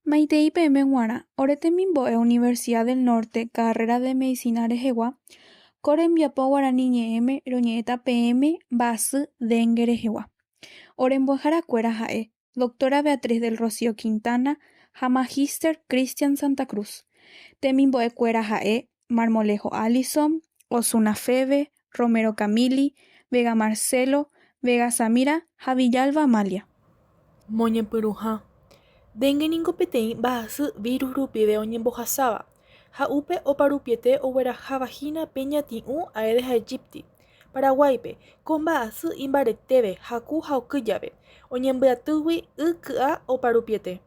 Maitei PM Guara, Oretemimbo'e Universidad del Norte, carrera de Medicina rehegua, korembiapo Guarani ñe'ẽme roñe'ẽta PM mba'asy dengue rehegua. Oremboharakuéra ha'e, doctora Beatriz del Rocío Quintana ha Magíster Cristian Santa Cruz. Temimbo'ekuéra ha'e Marmolejo Alison, Osuna Febe, Romero Camili, Vega Marcelo, Vega Samira ha Villalba Amalia. Moñepyruha. Dengue niko peteĩ mba'asy virus rupive oñembohasáva. Ha'úpe oparupiete ogueraha vagina pe ñati'ũ Aedes aegypti. Paraguáipe ko mba'asy imbaretéve haku ha okyjave oñembyatýgui y ky'a oparupiete.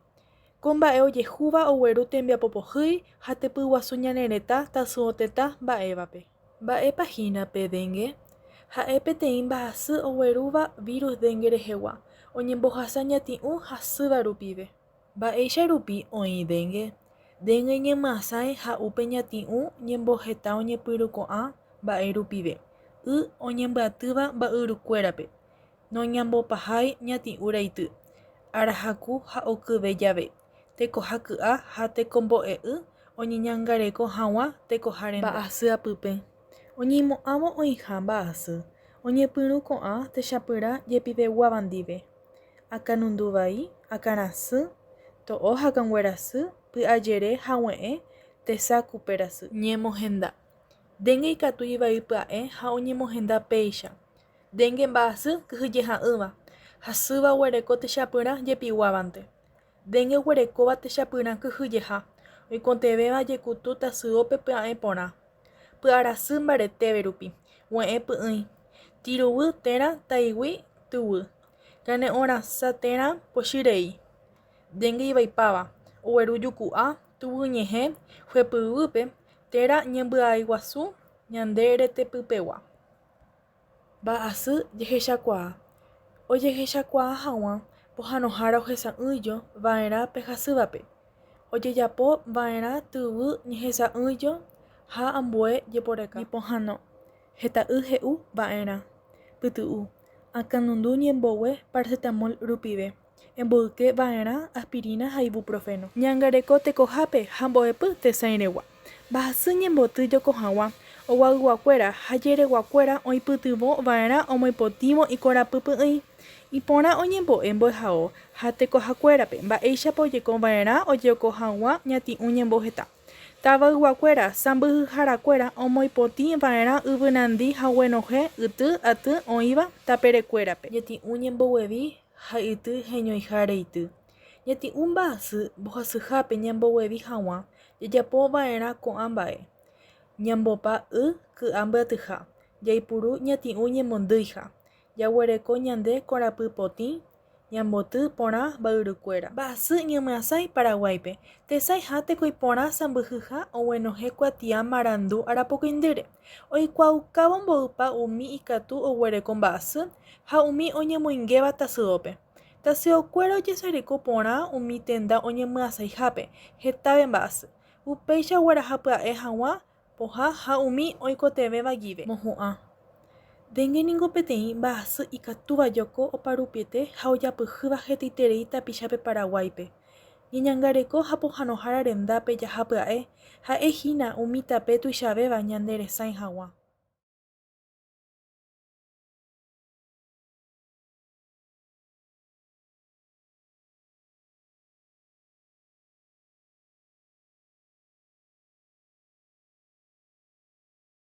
Ko mba'e ojehúva ogueru tembiapopohýi ha tepyguasu ñane retã tasyõteta mba'évape. Mba'épahínape dengue. Ha'e peteĩ mba'asy oguerúva virus dengue rehegua oñembohasa ñati'ũ hasýva rupive. Mba'éicha rupi oĩ dengue. Dengue ñemyasãi ha'úpe ñati'ũ ñemboheta oñepyruko'ã mba'e rupive. Y oñembyatýva mba'yrukuérape. Noñambopahái ñati'ũ raity. Arahaku ha okyve jave. Tekoha ky'a ha tekombo'e y oñeñangareko hag̃ua tekoha mba'asy apype. Oñeimo'ãvo oĩha mba'asy. Oñepyrũko'ã techapyrã jepivegua ndive. Akanundu vai, akãrasy, to'o ha kanguerasy, py'ajere hag̃ue'ẽ, tesakupérasy. Ñemohenda. Dengue ikatu ivai pya'e ha oñemohenda péicha. Dengue mba'asy kyhyje hasýva oguereko techapyrã jepiguávante. Dengue oguerekóva techapyrã kyhyjeha. Oikotevẽva jekutu tasyópe pya'e porã. Py'arasy mbaretéve rupi. Gue'ẽ py'ỹi. Tiruvy térã taigui tyvy. Kane'õrasã térã pochyrei. Dengue ivaipáva. Ogueru juku'a, tyvyñehe, huepyvýpe, térã ñembya'aiguasu, ñande retepypegua. Mba'asy jehechakuaa. Ojehechakuaa hag̃ua pohãnohára ohesa'ỹijo va'erã pe hasyvape. Ojejapo va'erã tyvy ñehesa'ỹijo ha ambue jeporeka. Ñepohãno. Heta'y he'u va'erã. Pytu'u. Akãnundu ñembogue paracetamol rupive. Emboyke va'erã aspirina ha ibuprofeno. Ñangareko tekohápe ha mbo'epy tesãi regua. Mba'asy ñemboty jokohag̃ua oguayguakuéra ha jereguakuéra oipytyvõ va'erã omoipotĩvo ikorapy py'ỹi. Iporã oñembo'e mbo'ehao ha tekohakuérape mba'éichapa ojeko va'erã ojekohag̃ua ñati'ũ ñemboheta. Tavayguakuéra sãmbyhyharakuéra omoipotĩ va'erã yvynandi ha guenohẽ yty aty oĩva taperekuérape. Ñati'ũ ñemboguevi ha yty heñoiha reity. Ñati'ũ mba'asy mbohasyhápe ñamboguevi hag̃ua jajapo va'erã ko'ã mba'e. Ñambopa y ky'a mbyatyha. Jaipuru ñati'ũ ñemondýiha. Jaguereko ñande korapy potĩ. Ñamboty porã mba'yrukuéra. Mba'asy ñemyasãi Paraguáipe. Tesãi teko iporã sãmbyhyha oguenohẽ kuatia marandu arapokõindýre. Oikuaukávo mboýpa umi ikatu oguereko mba'asy ha umi oñemoingéva tasyópe. Tasyókuéra ojesareko porã umi tenda oñemyasãihápe hetave mba'asy. Upéicha ogueraha pya'e hag̃ua pohã ha umi oikotevẽva guive. Mohu'ã. Dengue niko peteĩ mba'asy ikatúva joko oparupiete ha ojapyhýva hetaiterei tapichápe Paraguáipe. Ñeñangareko ha pohãnohára rendápe jaha pya'e ha'ehína umi tape tuichavéva ñande resãi hag̃ua.